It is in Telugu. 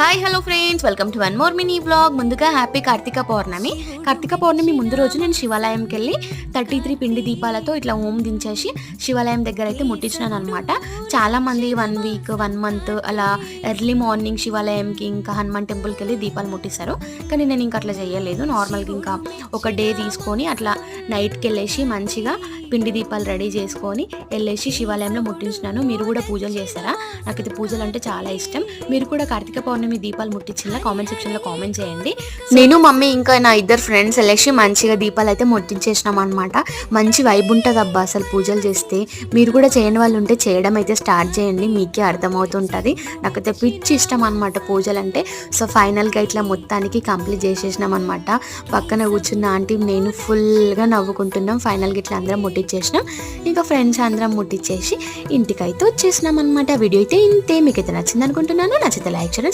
Hi hello friends, welcome to one more mini vlog. ముందుగా హ్యాపీ కార్తీక పౌర్ణమి. కార్తీక పౌర్ణమి ముందు రోజు నేను శివాలయంకి వెళ్ళి 33 పిండి దీపాలతో ఇట్లా ఓం దించేసి శివాలయం దగ్గర అయితే ముట్టించినాను అనమాట. చాలామంది 1 వీక్ 1 మంత్ అలా ఎర్లీ మార్నింగ్ శివాలయంకి ఇంకా హనుమాన్ టెంపుల్కి వెళ్ళి దీపాలు ముట్టిస్తారు. కానీ నేను ఇంకా అట్లా చేయలేదు. నార్మల్గా ఇంకా ఒక డే తీసుకొని అట్లా నైట్కి వెళ్ళేసి మంచిగా పిండి దీపాలు రెడీ చేసుకొని వెళ్ళేసి శివాలయంలో ముట్టించినాను. మీరు కూడా పూజలు చేస్తారా? నాకైతే పూజలు అంటే చాలా ఇష్టం. మీరు కూడా కార్తీక పౌర్ణమి దీపాలు ముట్టించిందా? కామెంట్ సెక్షన్లో కామెంట్ చేయండి. నేను మమ్మీ ఇంకా నా 2 ఫ్రెండ్స్ వెళ్ళేసి మంచిగా దీపాలు అయితే ముట్టించేసినాం అనమాట. మంచి వైబ్ ఉంటుంది అబ్బా అసలు పూజలు చేస్తే. మీరు కూడా చేయని వాళ్ళు ఉంటే చేయడం అయితే స్టార్ట్ చేయండి, మీకే అర్థమవుతుంటుంది. నాకైతే పిచ్చి ఇష్టం అనమాట పూజలు అంటే. సో ఫైనల్గా ఇట్లా మొత్తానికి కంప్లీట్ చేసేసినాం అనమాట. పక్కన కూర్చున్న ఆంటీ నేను ఫుల్గా నవ్వుకుంటున్నాం. ఫైనల్గా ఇట్లా అందరం ముట్టించేసినాం. ఇంకా ఫ్రెండ్స్ అందరం ముట్టించేసి ఇంటికైతే వచ్చేసినాం అనమాట. వీడియో అయితే ఇంతే. మీకైతే నచ్చింది అనుకుంటున్నాను. నచ్చితే లైక్ చేయండి.